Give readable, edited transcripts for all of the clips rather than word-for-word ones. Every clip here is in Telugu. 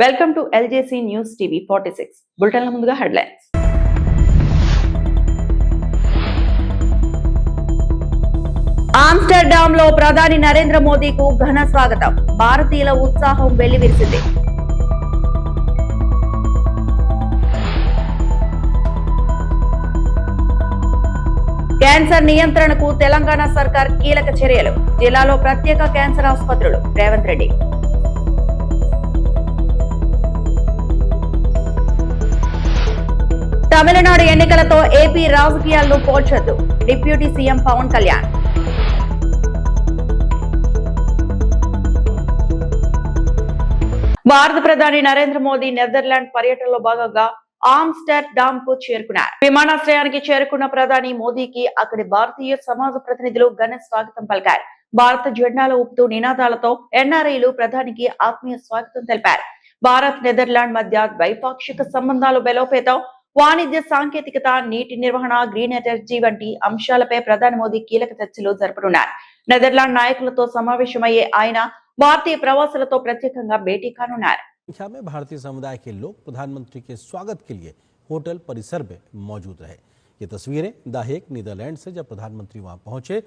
వెల్కమ్ టు ఎల్జేసీ న్యూస్ టీవీ 46 బులెటిన్ల ముందుగా హెడ్లైన్స్. ఆమ్స్టర్డామ్ లో ప్రధాని నరేంద్ర మోదీకు ఘన స్వాగతం. భారతీయుల ఉత్సాహం వెల్లివిరిసింది. క్యాన్సర్ నియంత్రణకు తెలంగాణ సర్కార్ కీలక చర్యలు. జిల్లాలో ప్రత్యేక క్యాన్సర్ ఆసుపత్రులు. రేవంత్ రెడ్డి. తమిళనాడు ఎన్నికలతో ఏపీ రాజకీయాల్లో పోల్చొద్దు. Deputy CM Pawan Kalyan. భారత ప్రధాని నరేంద్ర మోదీ నెదర్లాండ్ పర్యటనలో భాగంగా ఆమ్స్టర్డామ్ కు చేరుకున్నారు. విమానాశ్రయానికి చేరుకున్న ప్రధాని మోదీకి అక్కడి భారతీయ సమాజ ప్రతినిధులు ఘన స్వాగతం పలికారు. భారత జెండాలు ఊపుతూ నినాదాలతో ఎన్ఆర్ఐలు ప్రధానికి ఆత్మీయ స్వాగతం తెలిపారు. భారత్ నెదర్లాండ్ మధ్య ద్వైపాక్షిక సంబంధాలు బలోపేతం, వాణిజ్య సాంకేతికత, నీటి నిర్వహణ, గ్రీన్ ఎనర్జీ వంటి అంశాలపై ప్రధాని మోదీ కీలక చర్చలు జరుపనున్నారు. నెదర్లాండ్ నాయకులతో సమావేశమయ్యే ఆయన భారతీయ ప్రవాసులతో ప్రత్యేకంగా భేటీ కానున్నారు. संख्या में भारतीय समुदाय के लोग प्रधानमंत्री के स्वागत के लिए होटल परिसर में मौजूद रहे। ये तस्वीरें द हेग नीदरलैंड से जब प्रधानमंत्री वहां पहुंचे,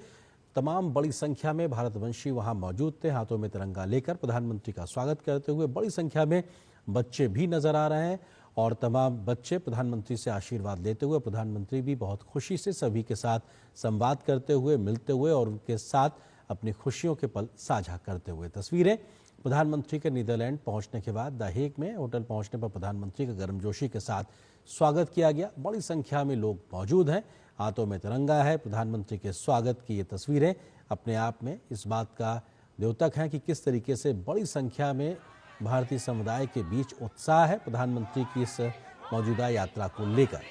तमाम बड़ी संख्या में भारतवंशी वहां मौजूद थे। हाथों में तिरंगा लेकर प्रधानमंत्री का स्वागत करते हुए बड़ी संख्या में बच्चे भी नजर आ रहे हैं और तमाम बच्चे प्रधानमंत्री से आशीर्वाद लेते हुए, प्रधानमंत्री भी बहुत खुशी से सभी के साथ संवाद करते हुए, मिलते हुए और उनके साथ अपनी खुशियों के पल साझा करते हुए। तस्वीरें प्रधानमंत्री के नीदरलैंड पहुंचने के बाद द हेग में होटल पहुंचने पर प्रधानमंत्री का गर्मजोशी के साथ स्वागत किया गया। बड़ी संख्या में लोग मौजूद हैं, हाथों में तिरंगा है। प्रधानमंत्री के स्वागत की ये तस्वीरें अपने आप में इस बात का द्योतक हैं कि किस तरीके से बड़ी संख्या में भारतीय समुदाय के बीच उत्साह है प्रधानमंत्री की इस मौजूदा यात्रा को लेकर।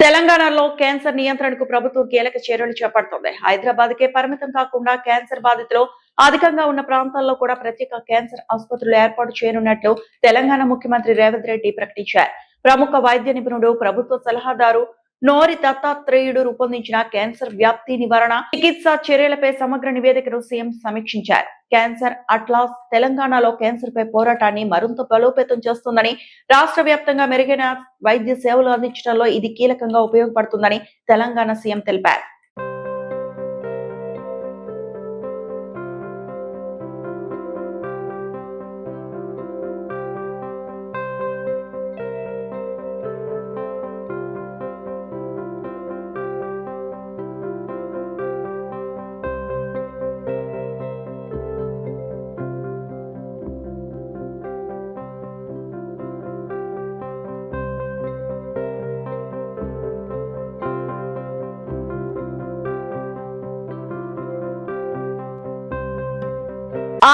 తెలంగాణలో క్యాన్సర్ నియంత్రణకు ప్రభుత్వం కీలక చర్యలు చేపడుతోంది. హైదరాబాద్ కే పరిమితం కాకుండా క్యాన్సర్ బాధితులు అధికంగా ఉన్న ప్రాంతాల్లో కూడా ప్రత్యేక క్యాన్సర్ ఆసుపత్రులు ఏర్పాటు చేయనున్నట్లు తెలంగాణ ముఖ్యమంత్రి రేవంత్ రెడ్డి ప్రకటించారు. ప్రముఖ వైద్య నిపుణుడు, ప్రభుత్వ సలహాదారు నోరి దత్తాత్రేయుడు రూపొందించిన క్యాన్సర్ వ్యాప్తి నివారణ, చికిత్స చర్యలపై సమగ్ర నివేదికను సీఎం సమీక్షించారు. క్యాన్సర్ అట్లాస్ తెలంగాణలో క్యాన్సర్ పై పోరాటాన్ని మరింత బలోపేతం చేస్తుందని, రాష్ట్ర వ్యాప్తంగా మెరుగైన వైద్య సేవలు అందించడంలో ఇది కీలకంగా ఉపయోగపడుతుందని తెలంగాణ సీఎం తెలిపారు.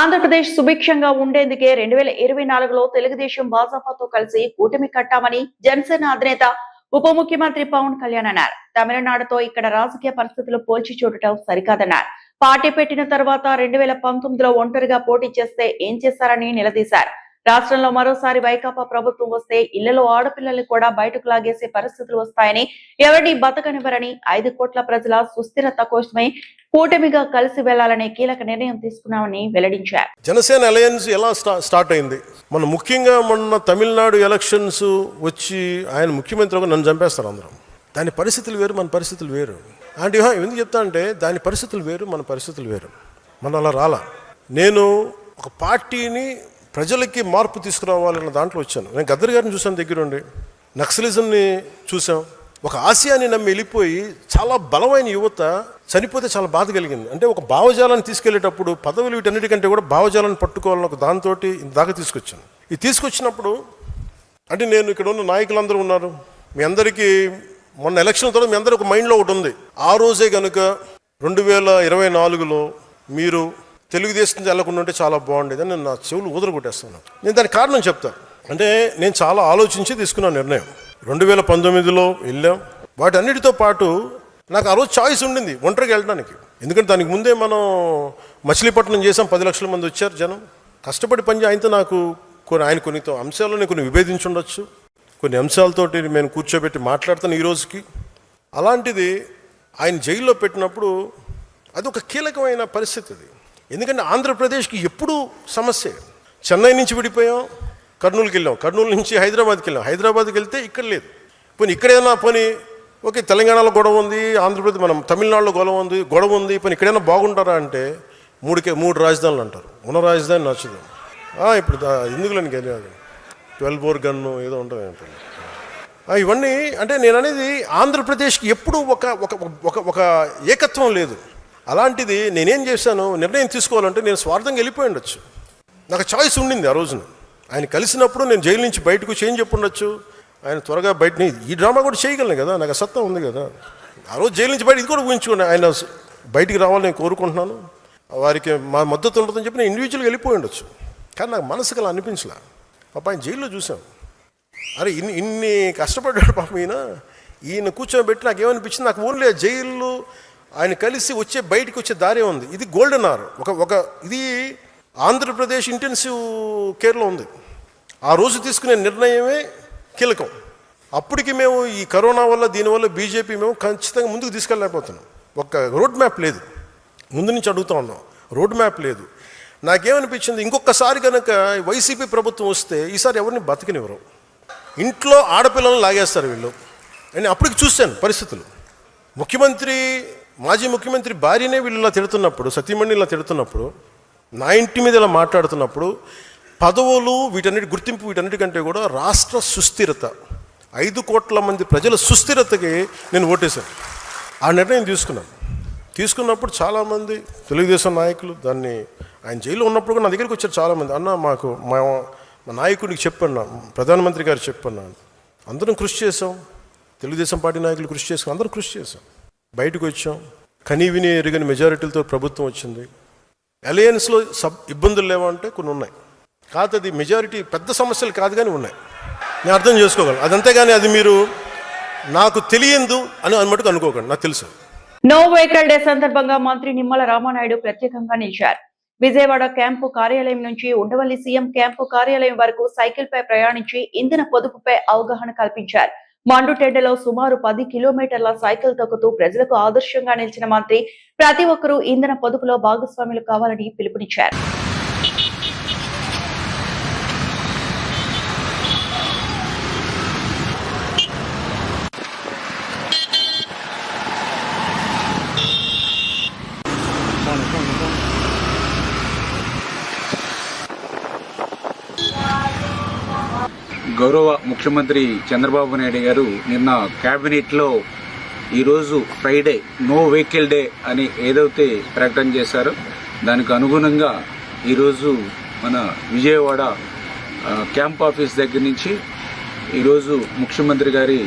ఆంధ్రప్రదేశ్ సుభిక్షంగా ఉండేందుకే 2024లో తెలుగుదేశం భాజపాతో కలిసి కూటమి కట్టామని జనసేన అధినేత ఉప ముఖ్యమంత్రి పవన్ కళ్యాణ్ అన్నారు. తమిళనాడుతో ఇక్కడ రాజకీయ పరిస్థితులు పోల్చి చూడటం సరికాదన్నారు. పార్టీ పెట్టిన తర్వాత 2019లో ఒంటరిగా పోటీ చేస్తే ఏం చేశారని నిలదీశారు. రాష్ట్రంలో మరోసారి వైకాపా ప్రభుత్వం వస్తే ఇళ్లలో ఆడపిల్లల్ని కూడా బయటకు లాగేసే పరిస్థితులు వస్తాయని, ఎవరిని బతకనివ్వరని, 5 కోట్ల ప్రజల సుస్థిరత కోసమే కూటమిగా కలిసి వెళ్లాలనే కీలక నిర్ణయం తీసుకున్నామని వెల్లడించారు. జనసేన అలయన్స్ ఎలా స్టార్ట్ అయింది? మన ముఖ్యంగా మొన్న తమిళనాడు ఎలక్షన్స్ వచ్చి ఆయన ముఖ్యమంత్రి నన్ను చంపేస్తారు అందరం. దాని పరిస్థితులు వేరు, మన పరిస్థితులు వేరు. అంటే ఎందుకు చెప్తా అంటే దాని పరిస్థితులు వేరు, మన పరిస్థితులు వేరు. మన అలా రాలా. నేను ఒక పార్టీని ప్రజలకి మార్పు తీసుకురావాలన్న దాంట్లో వచ్చాను. నేను గద్దర్ గారిని చూసాను దగ్గరుండి, నక్సలిజంని చూసాం. ఒక ఆశయాన్ని నమ్మి వెళ్ళిపోయి చాలా బలమైన యువత చనిపోతే చాలా బాధ కలిగింది. అంటే ఒక భావజాలాన్ని తీసుకెళ్లేటప్పుడు పదవులు వీటన్నిటికంటే కూడా భావజాలాన్ని పట్టుకోవాలని ఒక దాంతో దాకా తీసుకొచ్చాను. ఇది తీసుకొచ్చినప్పుడు అంటే నేను ఇక్కడ ఉన్న నాయకులందరూ ఉన్నారు, మీ అందరికీ మొన్న ఎలక్షన్ తర్వాత మీ అందరూ ఒక మైండ్లో ఒకటి ఉంది. ఆ రోజే కనుక 2024లో మీరు తెలుగుదేశం వెళ్ళకుండా ఉంటే చాలా బాగుండేది అని నేను నా చెవులు ఊదరగొట్టేస్తున్నాను. నేను దానికి కారణం చెప్తాను. అంటే నేను చాలా ఆలోచించి తీసుకున్న నిర్ణయం. 2019లో వెళ్ళాం. వాటి అన్నిటితో పాటు నాకు ఆ రోజు చాయిస్ ఉండింది ఒంటరిగా వెళ్ళడానికి. ఎందుకంటే దానికి ముందే మనం మచిలీపట్నం చేసాం, 10 లక్షల మంది వచ్చారు జనం. కష్టపడి పని ఆయనతో నాకు ఆయన కొన్ని అంశాల్లో నేను కొన్ని విభేదించి ఉండొచ్చు, కొన్ని అంశాలతోటి నేను కూర్చోబెట్టి మాట్లాడుతాను ఈ రోజుకి. అలాంటిది ఆయన జైల్లో పెట్టినప్పుడు అది ఒక కీలకమైన పరిస్థితి. అది ఎందుకంటే ఆంధ్రప్రదేశ్కి ఎప్పుడూ సమస్య. చెన్నై నుంచి విడిపోయాం, కర్నూలుకి వెళ్ళాం, కర్నూలు నుంచి హైదరాబాద్కి వెళ్ళాం, హైదరాబాద్కి వెళ్తే ఇక్కడ లేదు. పోనీ ఇక్కడైనా పోనీ ఓకే తెలంగాణలో గొడవ ఉంది, ఆంధ్రప్రదేశ్ మనం తమిళనాడులో గొడవ ఉంది, పోనీ ఇక్కడైనా బాగుంటారా అంటే మూడు రాజధానులు అంటారు. ఉన్న రాజధాని నచ్చదు. ఇప్పుడు ఎందుకులని 12 బోర్ గన్ను ఏదో ఉంటుంది. ఇవన్నీ అంటే నేను అనేది ఆంధ్రప్రదేశ్కి ఎప్పుడూ ఒక ఏకత్వం లేదు. అలాంటిది నేనేం చేశాను, నిర్ణయం తీసుకోవాలంటే నేను స్వార్థంగా వెళ్ళిపోయి ఉండొచ్చు. నాకు చాయిస్ ఉండింది ఆ రోజున. ఆయన కలిసినప్పుడు నేను జైలు నుంచి బయటకు చేంజ్ చెప్పి ఉండొచ్చు, ఆయన త్వరగా బయటని ఈ డ్రామా కూడా చేయగలను కదా, నాకు సత్తా ఉంది కదా. ఆ రోజు జైలు నుంచి బయట ఇది కూడా ఊహించుకోండి, ఆయన బయటికి రావాలని నేను కోరుకుంటున్నాను, వారికి మా మద్దతు ఉంటుందని చెప్పి నేను ఇండివిజువల్గా వెళ్ళిపోయి ఉండొచ్చు. కానీ నాకు మనసుకు అలా అనిపించలే. పాప ఆయన జైల్లో చూసాం, అరే ఇన్ని కష్టపడ్డాడు పాపం ఈయన కూర్చోబెట్టి నాకు ఏమనిపించింది, నాకు ఓన్లీ జైలు ఆయన కలిసి బయటికి వచ్చే దారే ఉంది. ఇది గోల్డెన్ అవర్. ఇది ఆంధ్రప్రదేశ్ ఇంటెన్సివ్ కేర్లో ఉంది. ఆ రోజు తీసుకునే నిర్ణయమే కీలకం. అప్పటికి మేము ఈ కరోనా వల్ల దీనివల్ల బీజేపీ మేము ఖచ్చితంగా ముందుకు తీసుకెళ్ళలేకపోతున్నాం. ఒక రోడ్ మ్యాప్ లేదు, ముందు నుంచి అడుగుతూ ఉన్నాం, రోడ్ మ్యాప్ లేదు. నాకేమనిపించింది, ఇంకొకసారి కనుక వైసీపీ ప్రభుత్వం వస్తే ఈసారి ఎవరిని బతికినివ్వరు, ఇంట్లో ఆడపిల్లలను లాగేస్తారు వీళ్ళు అని అప్పటికి చూశాను పరిస్థితులు. మాజీ ముఖ్యమంత్రి భార్యనే వీళ్ళు ఇలా తిడుతున్నప్పుడు, సతీమణి ఇలా తిడుతున్నప్పుడు, నా ఇంటి మీద ఇలా మాట్లాడుతున్నప్పుడు, పదవులు వీటన్నిటి గుర్తింపు వీటన్నిటికంటే కూడా రాష్ట్ర సుస్థిరత, 5 కోట్ల మంది ప్రజల సుస్థిరతకి నేను ఓటేశాను. ఆ నిర్ణయం తీసుకున్నప్పుడు చాలామంది తెలుగుదేశం నాయకులు దాన్ని ఆయన జైల్లో ఉన్నప్పుడు కూడా నా దగ్గరికి వచ్చారు చాలామంది. అన్న మాకు మా నాయకుడికి చెప్పన్నా, ప్రధానమంత్రి గారు చెప్పన్నా, అందరం కృషి చేసాం, తెలుగుదేశం పార్టీ నాయకులు కృషి చేసాం, అందరం కృషి చేసాం, బయటకు వచ్చాం, కనీవిని ఎరుగని మెజారిటీలతో ప్రభుత్వం వచ్చింది. అలయన్స్లో ఇబ్బందులు లేవంటే కొన్ని ఉన్నాయి, కాదు అది మెజారిటీ పెద్ద సమస్యలు కాదు కానీ ఉన్నాయి, నేను అర్థం చేసుకోగలను. అదంతే కానీ అది మీరు నాకు తెలియదు అని మటుకు అనుకోకండి, నాకు తెలుసు. నో వెహికల్ డే సందర్భంగా మంత్రి నిమ్మల రామానాయుడు ప్రత్యేకంగా నిలిచారు. విజయవాడ క్యాంపు కార్యాలయం నుంచి ఉండవల్లి సీఎం క్యాంపు కార్యాలయం వరకు సైకిల్ పై ప్రయాణించి ఇంధన పొదుపుపై అవగాహన కల్పించారు. మండుటెండలో సుమారు 10 కిలోమీటర్ల సైకిల్ తొక్కుతూ ప్రజలకు ఆదర్శంగా నిలిచిన మంత్రి ప్రతి ఒక్కరూ ఇంధన పొదుపులో భాగస్వాములు కావాలని పిలుపునిచ్చారు. గౌరవ ముఖ్యమంత్రి చంద్రబాబు నాయుడు గారు నిన్న క్యాబినెట్లో ఈరోజు ఫ్రైడే నో వెహికల్ డే అని ఏదైతే ప్రకటన చేశారో దానికి అనుగుణంగా ఈరోజు మన విజయవాడ క్యాంప్ ఆఫీస్ దగ్గర నుంచి ఈరోజు ముఖ్యమంత్రి గారి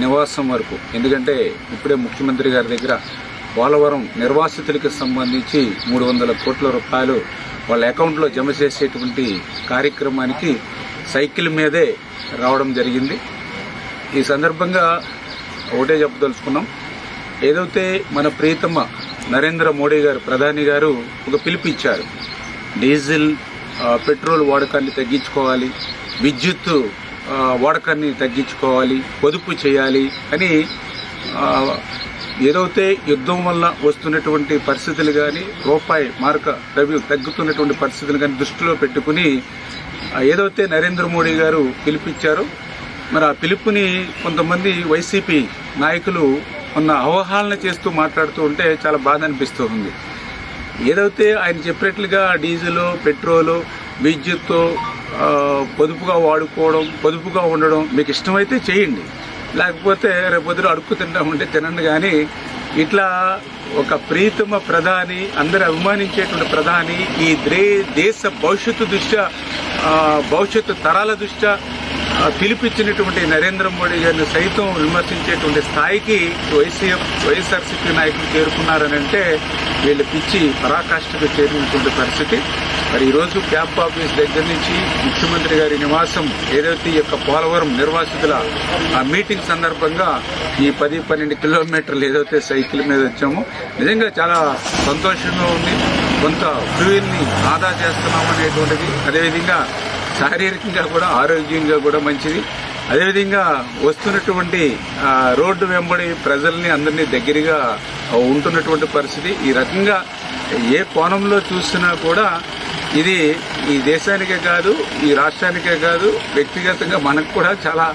నివాసం వరకు, ఎందుకంటే ఇప్పుడే ముఖ్యమంత్రి గారి దగ్గర పోలవరం నిర్వాసితులకు సంబంధించి 300 కోట్ల రూపాయలు వాళ్ళ అకౌంట్లో జమ చేసేటువంటి కార్యక్రమానికి సైకిల్ మీదే రావడం జరిగింది. ఈ సందర్భంగా ఒకటే చెప్పదలుచుకున్నాం, ఏదైతే మన ప్రియతమ నరేంద్ర మోడీ గారు ప్రధాని గారు ఒక పిలుపిచ్చారు, డీజిల్ పెట్రోల్ వాడకాన్ని తగ్గించుకోవాలి, విద్యుత్ వాడకాన్ని తగ్గించుకోవాలి, పొదుపు చేయాలి అని, ఏదైతే యుద్ధం వల్ల వస్తున్నటువంటి పరిస్థితులు కానీ రూపాయి మార్క ద్రవ్యం తగ్గుతున్నటువంటి పరిస్థితులు కానీ దృష్టిలో పెట్టుకుని ఏదైతే నరేంద్ర మోడీ గారు పిలుపిచ్చారో మరి ఆ పిలుపుని కొంతమంది వైసీపీ నాయకులు ఉన్న అవహేళన చేస్తూ మాట్లాడుతూ ఉంటే చాలా బాధ అనిపిస్తూ ఉంది. ఏదైతే ఆయన చెప్పినట్లుగా డీజిల్, పెట్రోలు, విద్యుత్తు పొదుపుగా వాడుకోవడం, పొదుపుగా ఉండడం మీకు ఇష్టమైతే చేయండి, లేకపోతే రేపొద్దున అడుక్కు తింటామంటే తినండి. కానీ ఇట్లా ఒక ప్రీతమ ప్రధాని, అందరు అభిమానించేటువంటి ప్రధాని, ఈ దేశ భవిష్యత్తు దృష్ట్యా, భవిష్యత్తు తరాల దృష్ట్యా పిలిపించినటువంటి నరేంద్ర మోడీ గారిని సైతం విమర్శించేటువంటి స్థాయికి వైఎస్ఆర్సీపీ నాయకులు చేరుకున్నారని అంటే వీళ్ళ పిచ్చి పరాకాష్ఠకు చేరినటువంటి పరిస్థితి. మరి ఈరోజు క్యాంప్ ఆఫీస్ దగ్గర నుంచి ముఖ్యమంత్రి గారి నివాసం ఏదైతే ఈ యొక్క పోలవరం నిర్వాసితుల మీటింగ్ సందర్భంగా ఈ 10-12 కిలోమీటర్లు ఏదైతే సైకిల్ మీద వచ్చామో నిజంగా చాలా సంతోషంగా ఉంది. కొంత ఫ్యూయల్ని ఆదా చేస్తున్నాం అనేటువంటిది, అదేవిధంగా శారీరకంగా కూడా ఆరోగ్యంగా కూడా మంచిది. అదేవిధంగా వస్తున్నటువంటి రోడ్డు వెంబడి ప్రజల్ని అందరినీ దగ్గరగా ఉంటున్నటువంటి పరిస్థితి. ఈ రకంగా ఏ కోణంలో చూసినా కూడా ఇది ఈ దేశానికే కాదు, ఈ రాష్ట్రానికే కాదు, వ్యక్తిగతంగా మనకు కూడా చాలా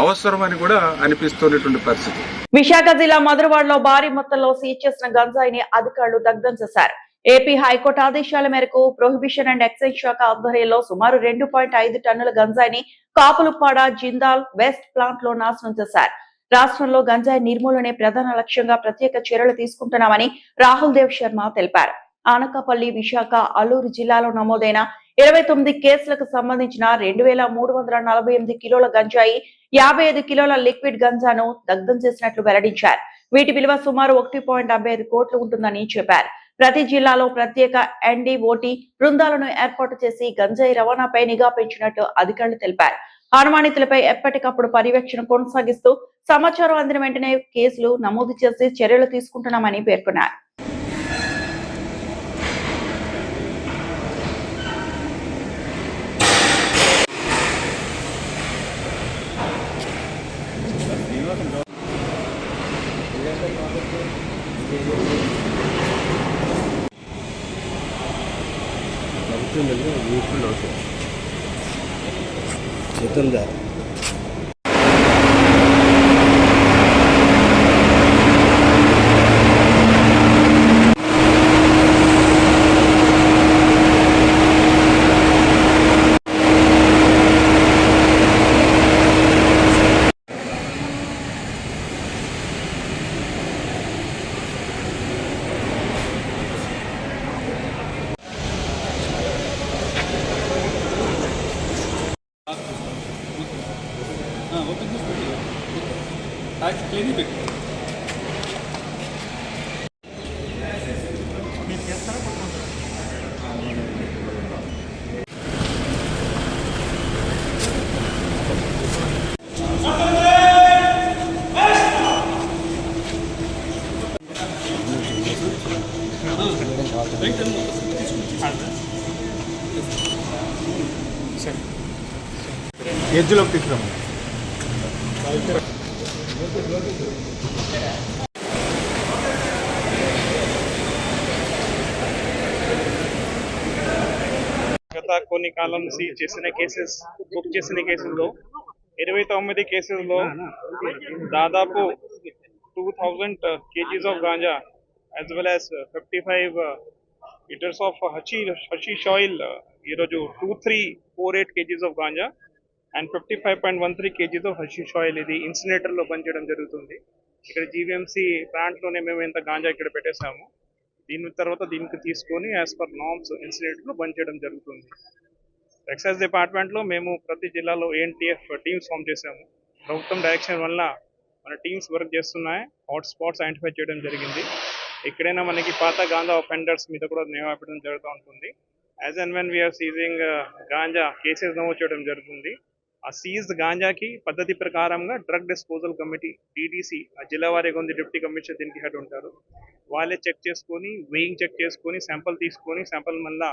అవసరమని కూడా అనిపిస్తున్నటువంటి పరిస్థితి. విశాఖ జిల్లా మధురవాడలో భారీ మొత్తంలో సీజ్ చేసిన గంజాయిని అధికారులు దగ్ధం చేశారు. ఏపీ హైకోర్టు ఆదేశాల మేరకు ప్రొహిబిషన్ అండ్ ఎక్సైజ్ శాఖ ఆధ్వర్యంలో సుమారు 2.5 టన్నుల గంజాయిని కాపులుప్పాడ, జిందాల్ వెస్ట్ ప్లాంట్ లో నాశనం చేశారు. రాష్ట్రంలో గంజాయి నిర్మూలనే ప్రధాన లక్ష్యంగా ప్రత్యేక చర్యలు తీసుకుంటున్నామని రాహుల్ దేవ్ శర్మ తెలిపారు. ఆనకాపల్లి, విశాఖ, అల్లూరు జిల్లాలో నమోదైన 29 కేసులకు సంబంధించిన 2348 కిలోల గంజాయి, 55 కిలోల లిక్విడ్ గంజాను దగ్ధం చేసినట్లు వెల్లడించారు. వీటి విలువ సుమారు 1.55 కోట్లు ఉంటుందని చెప్పారు. ప్రతి జిల్లాలో ప్రత్యేక NDOT బృందాలను ఏర్పాటు చేసి గంజాయి రవాణాపై నిఘా పెంచినట్టు అధికారులు తెలిపారు. అనుమానితులపై ఎప్పటికప్పుడు పర్యవేక్షణ కొనసాగిస్తూ సమాచారం అందిన వెంటనే కేసులు నమోదు చేసి చర్యలు తీసుకుంటున్నామని పేర్కొన్నారు. ఎడ్జ్లోకి తీసుకురాము. గత కొన్ని కాలం నుంచి బుక్ చేసిన కేసుల్లో 29 కేసుల్లో దాదాపు 2000 kgs of ganja as well as 55 liters of hashish oil, ఈరోజు 2348 kgs of ganja and 55.13 kgs of hashish oil ఇది ఇన్సినేటర్ లో పనిచేయడం జరుగుతుంది. ఇక్కడ GVMC ప్లాంట్ లోనే మేము ఎంత గాంజా ఇక్కడ పెట్టేసాము. దీని తర్వాత దీనికి తీసుకొని యాజ్ పర్ నార్మ్స్ ఇన్సినేటర్ లో పనిచేయడం జరుగుతుంది. ఎక్సైజ్ డిపార్ట్మెంట్ లో మేము ప్రతి జిల్లాలో ANTF టీమ్స్ ఫామ్ చేశాము. ప్రభుత్వం డైరెక్షన్ వల్ల మన టీమ్స్ వర్క్ చేస్తున్నాయి. హాట్ స్పాట్స్ ఐడెంటిఫై చేయడం జరిగింది. ఎక్కడైనా మనకి పాత గాంజా ఒఫెండర్స్ మీద కూడా నిఘా పెట్టడం జరుగుతూ ఉంటుంది. As and when we are seizing ganja cases నమోదు చేయడం జరుగుతుంది. ఆ సీజ్డ్ గాంజాకి పద్ధతి ప్రకారంగా డ్రగ్ డిస్పోజల్ కమిటీ DDC జిల్లా వారీగా ఉంది, డిప్యూటీ కమిషనర్ దీనికి హెడ్ ఉంటారు. వాళ్ళే చెక్ చేసుకొని వెయింగ్ చెక్ చేసుకొని శాంపుల్ తీసుకొని శాంపుల్ మళ్ళా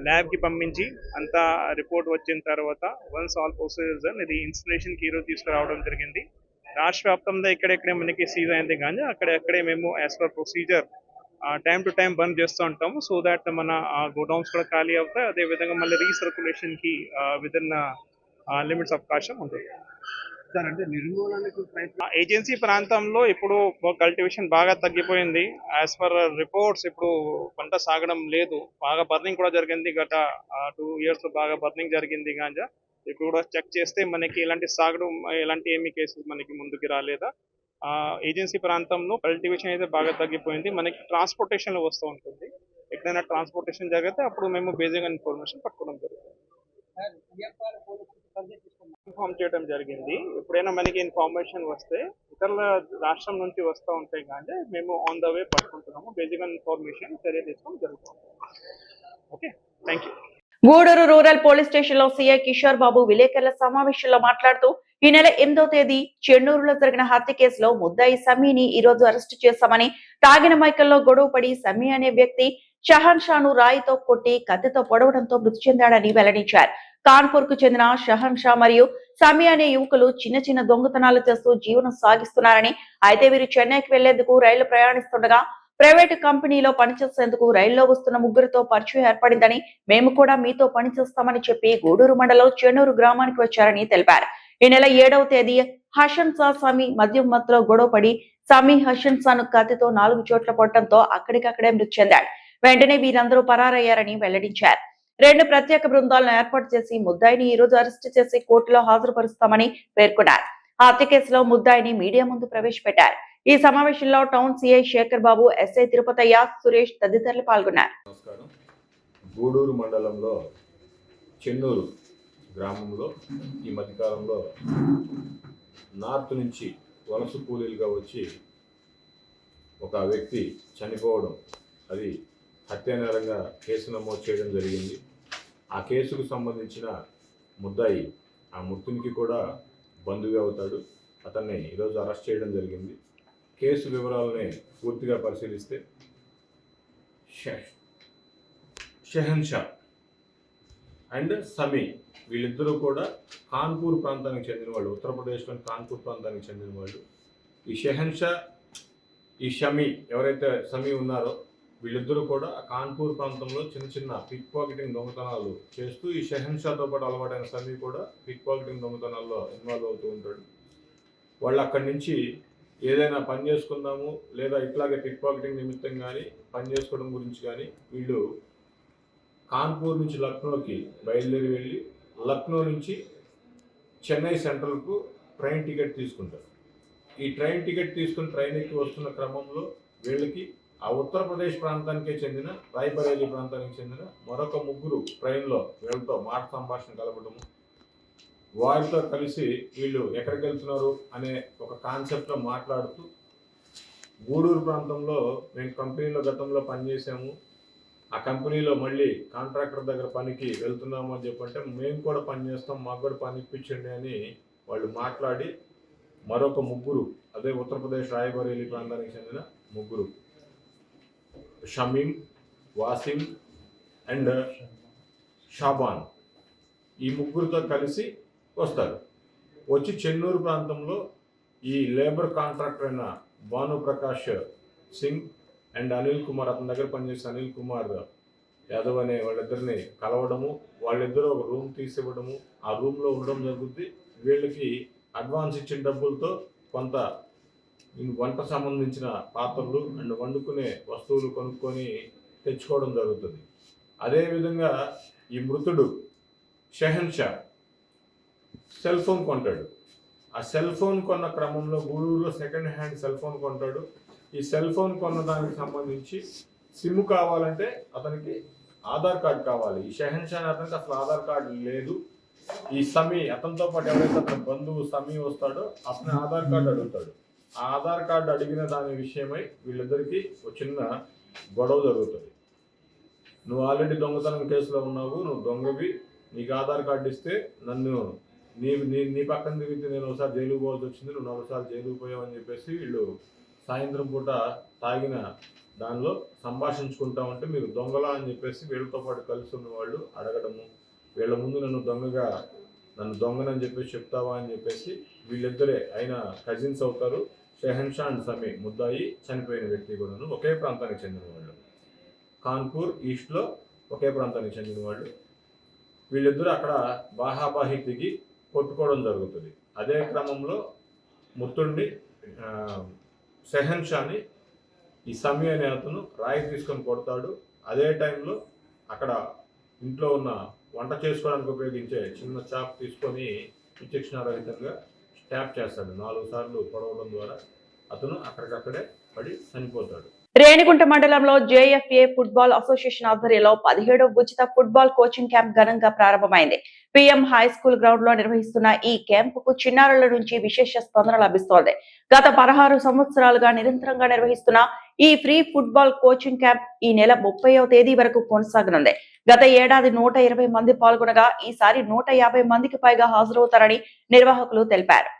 ల్యాబ్కి పంపించి అంతా రిపోర్ట్ వచ్చిన తర్వాత వన్స్ ఆల్ ప్రొసీజర్స్ ఇది ఇన్స్టిలేషన్కి ఈరోజు తీసుకురావడం జరిగింది. రాష్ట్ర వ్యాప్తంగా ఎక్కడెక్కడే మనకి సీజ్ అయింది గాంజా అక్కడే మేము as per procedure time to time బంద్ చేస్తూ ఉంటాము. సో దాట్ మన గోడౌన్స్ కూడా ఖాళీ అవుతాయి. అదేవిధంగా మళ్ళీ రీసర్క్యులేషన్కి విదిన్ లిమిట్స్ అవకాశం ఉంటుంది. సార్ అంటే నిర్మూలనకు ప్రయత్నం ఏజెన్సీ ప్రాంతంలో ఇప్పుడు కల్టివేషన్ బాగా తగ్గిపోయింది. యాజ్ పర్ రిపోర్ట్స్ ఇప్పుడు పంట సాగడం లేదు. బాగా బర్నింగ్ కూడా జరిగింది. గత 2 years బాగా బర్నింగ్ జరిగింది గాంజా. ఇప్పుడు కూడా చెక్ చేస్తే మనకి ఎలాంటి సాగడం ఎలాంటి ఏమి కేసులు మనకి ముందుకు రాలేదా. ఏజెన్సీ ప్రాంతంలో కల్టివేషన్ అయితే బాగా తగ్గిపోయింది. మనకి ట్రాన్స్పోర్టేషన్ లో వస్తూ ఉంటుంది. ఎక్కడైనా ట్రాన్స్పోర్టేషన్ జరిగితే అప్పుడు మేము బేసిక్ ఇన్ఫర్మేషన్ పట్టుకోవడం జరుగుతుంది. ఇన్ఫార్మ్ చేయడం జరిగింది. ఎప్పుడైనా మనకి ఇన్ఫర్మేషన్ వస్తే ఇతరుల రాష్ట్రం నుంచి వస్తూ ఉంటాయి కానీ మేము ఆన్ ద వే పట్టుకుంటున్నాము. బేసిక్ ఇన్ఫర్మేషన్ చర్య తీసుకోవడం జరుగుతుంది. Okay, thank you. Gudur rural police station లో సీఐ కిషోర్ బాబు విలేకరుల సమావేశంలో మాట్లాడుతూ ఈ నెల 8వ తేదీ చెన్నూరులో జరిగిన హత్య కేసులో ముద్దాయి సమీని ఈ రోజు అరెస్టు చేశామని, తాగిన మైకల్లో గొడవపడి సమీ అనే వ్యక్తి షహన్ షాను రాయితో కొట్టి కత్తితో పొడవడంతో మృతి చెందాడని వెల్లడించారు. కాన్పూర్ కు చెందిన షహన్ షా మరియు సమీ అనే యువకులు చిన్న చిన్న దొంగతనాలు చేస్తూ జీవనం సాగిస్తున్నారని, అయితే వీరు చెన్నైకి వెళ్లేందుకు రైలు ప్రయాణిస్తుండగా ప్రైవేటు కంపెనీలో పనిచేసేందుకు రైల్లో వస్తున్న ముగ్గురితో పరిచయం ఏర్పడిందని, మేము కూడా మీతో పనిచేస్తామని చెప్పి గూడూరు మండలం చెన్నూరు గ్రామానికి వచ్చారని తెలిపారు. ఈ నెల 7వ తేదీ హషన్ షా సమీ మద్యం మత్తులో గొడవపడి సమీ హషన్ షాను కత్తితో 4 చోట్ల కొట్టడంతో అక్కడికక్కడే మృతి చెందాడు. వెంటనే వీరందరూ పరారయ్యారని వెల్లడించారు. 2 ప్రత్యేక బృందాలను ఏర్పాటు చేసి ముద్దాయిని ఈ రోజు అరెస్టు చేసి కోర్టులో హాజరుపరుస్తామని పేర్కొన్నారు. హత్య కేసులో ముద్దాయిని మీడియా ముందు ప్రవేశపెట్టారు. ఈ సమావేశంలో టౌన్ సిఐ శేఖర్ బాబు, ఎస్ఐ తిరుపతయ్య, సురేష్ తదితరులు పాల్గొన్నారు. నమస్కారం. గూడూరు మండలంలో చెన్నూరు గ్రామంలో ఈ మధ్యకాలంలో నార్త్ నుంచి వలస కూలీలుగా వచ్చి ఒక వ్యక్తి చనిపోవడం, అది హత్యానేరంగా కేసు నమోదు చేయడం జరిగింది. ఆ కేసుకు సంబంధించిన ముద్దాయి ఆ మృతునికి కూడా బంధువు అవుతాడు. అతన్ని ఈరోజు అరెస్ట్ చేయడం జరిగింది. కేసు వివరాలని పూర్తిగా పరిశీలిస్తే షహన్ షా అండ్ సమీ వీళ్ళిద్దరూ కూడా కాన్పూర్ ప్రాంతానికి చెందిన వాళ్ళు, ఉత్తరప్రదేశ్లోని కాన్పూర్ ప్రాంతానికి చెందిన వాళ్ళు. ఈ షహన్ షా, ఈ షమీ ఎవరైతే సమీ ఉన్నారో వీళ్ళిద్దరూ కూడా కాన్పూర్ ప్రాంతంలో చిన్న చిన్న పిక్ పాకెటింగ్ దొంగతనాలు చేస్తూ, ఈ షహన్ షాతో పాటు అలవాటైన సమీ కూడా పిక్ పాకెటింగ్ దొంగతనాల్లో ఇన్వాల్వ్ అవుతూ ఉంటాడు. వాళ్ళు అక్కడి నుంచి ఏదైనా పని చేసుకుందాము లేదా ఇట్లాగే పిక్ పాకెటింగ్ నిమిత్తం కానీ పని చేసుకోవడం గురించి కానీ వీళ్ళు కాన్పూర్ నుంచి లక్నోకి బయలుదేరి వెళ్ళి లక్నో నుంచి చెన్నై సెంట్రల్కు ట్రైన్ టికెట్ తీసుకుంటారు. ఈ ట్రైన్ టికెట్ తీసుకుని ట్రైన్ ఎక్కి వస్తున్న క్రమంలో వీళ్ళకి ఆ ఉత్తరప్రదేశ్ ప్రాంతానికే చెందిన రాయ్బరేలీ ప్రాంతానికి చెందిన మరొక ముగ్గురు ట్రైన్లో వీళ్ళతో మాట సంభాషణ కలపడము, వారితో కలిసి వీళ్ళు ఎక్కడికి వెళ్తున్నారు అనే ఒక కాన్సెప్ట్లో మాట్లాడుతూ, గూడూరు ప్రాంతంలో మేము కంపెనీలో గతంలో పనిచేసాము, ఆ కంపెనీలో మళ్ళీ కాంట్రాక్టర్ దగ్గర పనికి వెళ్తున్నాము అని చెప్పంటే మేము కూడా పని చేస్తాం, మాకు కూడా పని ఇప్పించండి అని వాళ్ళు మాట్లాడి మరొక ముగ్గురు, అదే ఉత్తరప్రదేశ్ రాయ్బరేలీ ప్రాంతానికి చెందిన ముగ్గురు, షమీం, వాసిం అండ్ షాబాన్, ఈ ముగ్గురితో కలిసి వస్తారు. వచ్చి చెన్నూరు ప్రాంతంలో ఈ లేబర్ కాంట్రాక్టర్ అయిన భానుప్రకాష్ సింగ్ అండ్ అనిల్ కుమార్, అతని దగ్గర పనిచేసే అనిల్ కుమార్ యాదవ్ అనే వాళ్ళిద్దరిని కలవడము, వాళ్ళిద్దరూ ఒక రూమ్ తీసివ్వడము, ఆ రూమ్లో ఉండడం జరుగుద్ది. వీళ్ళకి అడ్వాన్స్ ఇచ్చిన డబ్బులతో కొంత వంట సంబంధించిన పాత్రలు అండ్ వండుకునే వస్తువులు కొనుక్కొని తెచ్చుకోవడం జరుగుతుంది. అదేవిధంగా ఈ మృతుడు షహన్ షా సెల్ ఫోన్ కొంటాడు. ఆ సెల్ ఫోన్ కొన్న క్రమంలో గూడూరులో సెకండ్ హ్యాండ్ సెల్ ఫోన్ కొంటాడు. ఈ సెల్ ఫోన్ కొన్న దానికి సంబంధించి సిమ్ కావాలంటే అతనికి ఆధార్ కార్డు కావాలి. ఈ షహన్ షా అతనికి అసలు ఆధార్ కార్డు లేదు. ఈ సమీ, అతనితో పాటు ఎవరైతే అతని బంధువు సమీ వస్తాడో అతని ఆధార్ కార్డు అడుగుతాడు. ఆ ఆధార్ కార్డు అడిగిన దాని విషయమై వీళ్ళిద్దరికీ ఒక చిన్న గొడవ జరుగుతుంది. నువ్వు ఆల్రెడీ దొంగతనం కేసులో ఉన్నావు, నువ్వు దొంగవి, నీకు ఆధార్ కార్డు ఇస్తే నన్ను నీ పక్కన తిరిగితే నేను ఒకసారి జైలుకు పోవాల్సి వచ్చింది, నువ్వు 4 సార్లు జైలుకు పోయావు అని చెప్పేసి వీళ్ళు సాయంత్రం పూట తాగిన దానిలో సంభాషించుకుంటా ఉంటే మీరు దొంగలా అని చెప్పేసి వీళ్ళతో పాటు కలిసి ఉన్న వాళ్ళు అడగడము, వీళ్ళ ముందు నన్ను దొంగనని చెప్పేసి చెప్తావా అని చెప్పేసి వీళ్ళిద్దరే అయిన కజిన్స్ అవుతారు. షహన్ షా అండ్ సమీ ముద్దాయి చనిపోయిన వ్యక్తి కూడాను ఒకే ప్రాంతానికి చెందిన వాళ్ళు, కాన్పూర్ ఈస్ట్లో ఒకే ప్రాంతానికి చెందిన వాళ్ళు. వీళ్ళిద్దరూ అక్కడ బాహాబాహి దిగి కొట్టుకోవడం జరుగుతుంది. అదే క్రమంలో మృతుడిని షెహన్ షాని ఈ సమీ అనే అతను రాయి తీసుకొని కొడతాడు. అదే టైంలో అక్కడ ఇంట్లో ఉన్న వంట చేసుకోవడానికి ఉపయోగించే చిన్న చాప్ తీసుకొని విచక్షణారహితంగా స్టాప్ చేస్తాడు. 4 సార్లు పొడవడం ద్వారా అతను అక్కడికక్కడే పడి చనిపోతాడు. రేణిగుంట మండలంలో జేఎఫ్ఏ ఫుట్బాల్ అసోసియేషన్ ఆధ్వర్యంలో 17వ ఉచిత ఫుట్బాల్ కోచింగ్ క్యాంప్ ఘనంగా ప్రారంభమైంది. పిఎం హై స్కూల్ గ్రౌండ్ లో నిర్వహిస్తున్న ఈ క్యాంపుకు చిన్నారుల నుంచి విశేష స్పందన లభిస్తోంది. గత 16 సంవత్సరాలుగా నిరంతరంగా నిర్వహిస్తున్న ఈ ఫ్రీ ఫుట్బాల్ కోచింగ్ క్యాంప్ ఈ నెల 30వ తేదీ వరకు కొనసాగనుంది. గత ఏడాది 120 మంది పాల్గొనగా ఈసారి 150 మందికి పైగా హాజరవుతారని నిర్వాహకులు తెలిపారు.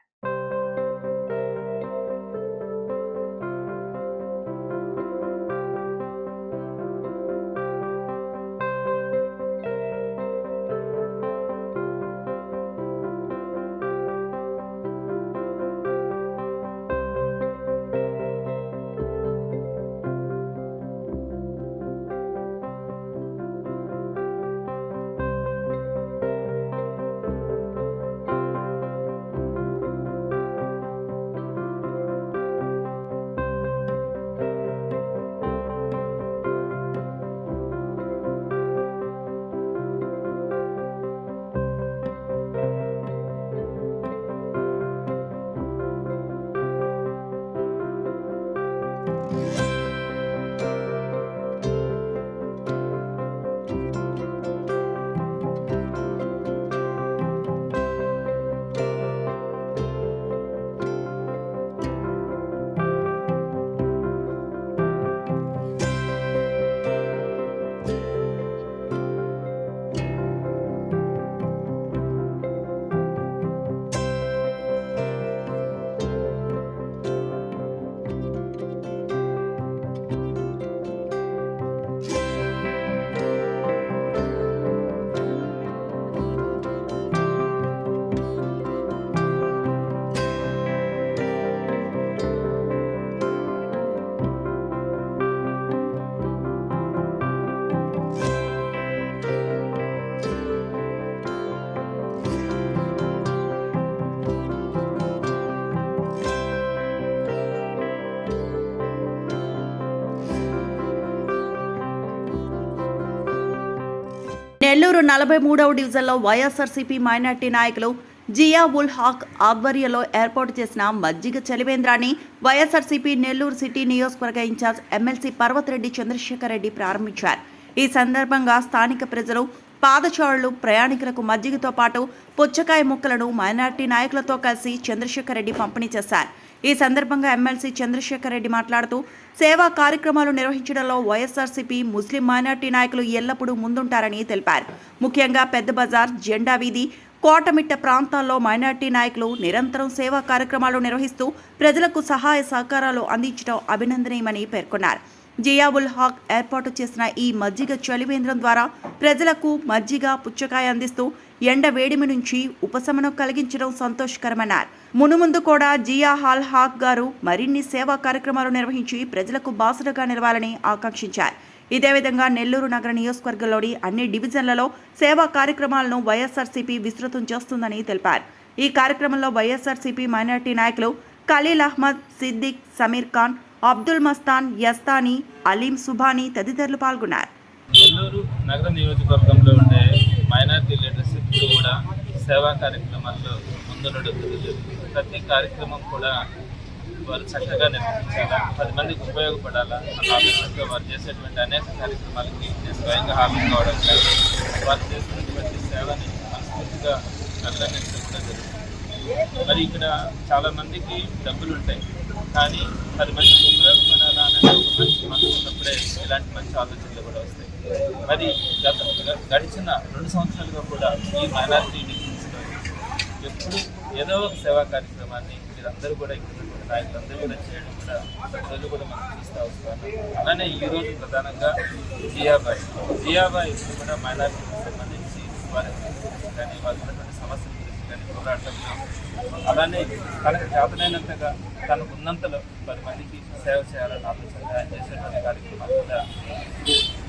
నెల్లూరు 43వ డివిజన్లో వైఎస్ఆర్సీపీ మైనార్టీ నాయకులు జియా ఉల్ హక్ ఆధ్వర్యంలో ఏర్పాటు చేసిన మజ్జిగ చలివేంద్రాన్ని వైఎస్ఆర్సీపీ నెల్లూరు సిటీ నియోజకవర్గ ఇన్ఛార్జ్ ఎమ్మెల్సీ పర్వతరెడ్డి చంద్రశేఖర్ రెడ్డి ప్రారంభించారు. ఈ సందర్భంగా స్థానిక ప్రజలు, పాదచారులు, ప్రయాణికులకు మజ్జిగతో పాటు పుచ్చకాయ ముక్కలను మైనార్టీ నాయకులతో కలిసి చంద్రశేఖర్ రెడ్డి పంపిణీ చేశారు. ఈ సందర్భంగా ఎమ్మెల్సీ చంద్రశేఖర్ రెడ్డి మాట్లాడుతూ సేవా కార్యక్రమాలు నిర్వహించడంలో వైఎస్ఆర్సీపీ ముస్లిం మైనార్టీ నాయకులు ఎల్లప్పుడూ ముందుంటారని తెలిపారు. ముఖ్యంగా పెద్ద బజార్, జెండా వీధి, కోటమిట్ట ప్రాంతాల్లో మైనార్టీ నాయకులు నిరంతరం సేవా కార్యక్రమాలు నిర్వహిస్తూ ప్రజలకు సహాయ సహకారాలు అందించడం అభినందనీయమని పేర్కొన్నారు. జియా ఉల్ హక్ ఏర్పాటు చేసిన ఈ మజ్జిగ చలివేంద్రం ద్వారా ప్రజలకు మజ్జిగ, పుచ్చకాయ అందిస్తూ ఎండ వేడిమి నుంచి ఉపశమనం కలిగించడం సంతోషకరమన్నారు. మునుముందు కూడా జియా ఉల్ హక్ గారు మరిన్ని సేవా కార్యక్రమాలు నిర్వహించి ప్రజలకు బాసటగా నిలవాలని ఆకాంక్షించారు. ఇదే విధంగా నెల్లూరు నగర నియోజకవర్గంలోని అన్ని డివిజన్లలో సేవా కార్యక్రమాలను వైఎస్ఆర్సీపీ విస్తృతం చేస్తుందని తెలిపారు. ఈ కార్యక్రమంలో వైఎస్ఆర్సీపీ మైనార్టీ నాయకులు ఖలీల్ అహ్మద్, సిద్దిక్, సమీర్ ఖాన్, అబ్దుల్ మస్తాన్, యస్తానీ, అలీం సుబానీ తదితరులు పాల్గొన్నారు. నెల్లూరు నగర నియోజకవర్గంలో ఉండే మైనార్టీ లీడర్స్ ఇప్పుడు కూడా సేవా కార్యక్రమాల్లో ముందుండడం. ప్రతి కార్యక్రమం కూడా వారు చక్కగా నిర్వహించాలా, 10 మందికి ఉపయోగపడాలా అన్న ఆలోచనతో వారు చేసేటువంటి అనేక కార్యక్రమాలకి నేను స్వయంగా హామీ కావడం కానీ వారు చేసినటువంటి సేవని మనస్ఫూర్తిగా అభినందించడం కూడా జరుగుతుంది. మరి ఇక్కడ చాలామందికి డబ్బులు ఉంటాయి, కానీ 10 మందికి ఉపయోగపడాలా అనే ఒక మంచి మనసు ఉన్నప్పుడే ఇలాంటి మంచి ఆలోచనలు కూడా వస్తాయి. మరి గడిచిన 2 సంవత్సరాలుగా కూడా ఈ మైనారిటీ డివిజన్స్లో ఎప్పుడు ఏదో ఒక సేవా కార్యక్రమాన్ని మీరందరూ కూడా ఇక్కడ నాయకులందరూ కూడా చేయడం కూడా ప్రజలు కూడా మనం చూస్తూ వస్తాను. అలానే ఈరోజు ప్రధానంగా జియాబాయ్ ఇప్పుడు కూడా మైనారిటీకి సంబంధించి వారి కానీ వారి ఉన్నటువంటి సమస్యల గురించి కానీ పోరాటం, అలానే తనకు చేతనైనంతగా తనకు ఉన్నంతలో 10 మందికి సేవ చేయాలని ఆలోచన ఆయన చేసేటువంటి కార్యక్రమాలు కూడా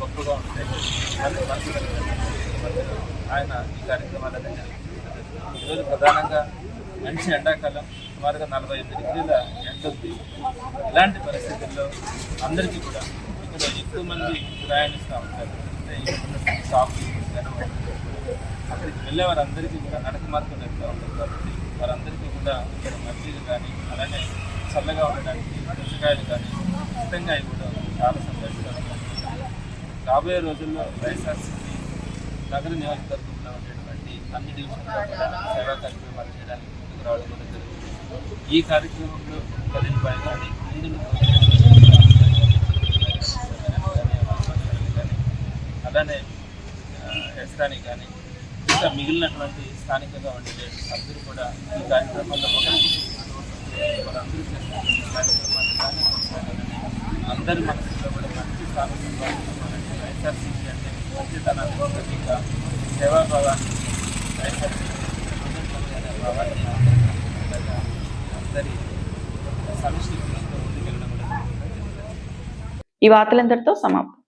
గొప్పగా ఉంటాయి. ఆయన ఈ కార్యక్రమాలన్నీ ఈరోజు ప్రధానంగా మంచి ఎండాకాలం, సుమారుగా 45 డిగ్రీల ఎండ ఉంది. ఇలాంటి పరిస్థితుల్లో అందరికీ కూడా ఇక్కడ ఎక్కువ మంది ప్రయాణిస్తూ ఉంటారు. అంటే ఇక్కడ షాపులు అక్కడికి వెళ్ళే వారందరికీ కూడా నడక మార్గం వెళ్తూ ఉంటారు కాబట్టి వారందరికీ కూడా ఇక్కడ మజ్జిగ కానీ అలానే చల్లగా ఉండడానికి పుచ్చకాయలు కానీ ఉచితంగా ఇవ్వడం చాలా సంతోషంగా ఉంది. రాబోయే రోజుల్లో వైఎస్ఆర్సీపీ నగర నియోజకవర్గంలో ఉండేటువంటి అన్ని డివిజన్లో కూడా సేవా కార్యక్రమాలు చేయడానికి ముందుకు రావడం కూడా జరుగుతుంది. ఈ కార్యక్రమంలో 10 పైగా ఇందులో అలానే ఎస్టాని కానీ ఇంకా మిగిలినటువంటి స్థానికంగా ఉండే అందరూ కూడా ఈ కార్యక్రమాల్లో వారందరూ చేస్తున్న ఈ కార్యక్రమాలు కానీ అందరి మనసులో కూడా మంచి స్థానం వైఎస్ఆర్సీపీ అంటే మంచితనాన్ని ప్రతీక సేవాభావాన్ని వైఎస్ఆర్సీపీ భావాన్ని అందరి సమిష్టి కృషితో ముందుకెళ్ళడం కూడా ఈ వార్తలందరితో సమాప్తం.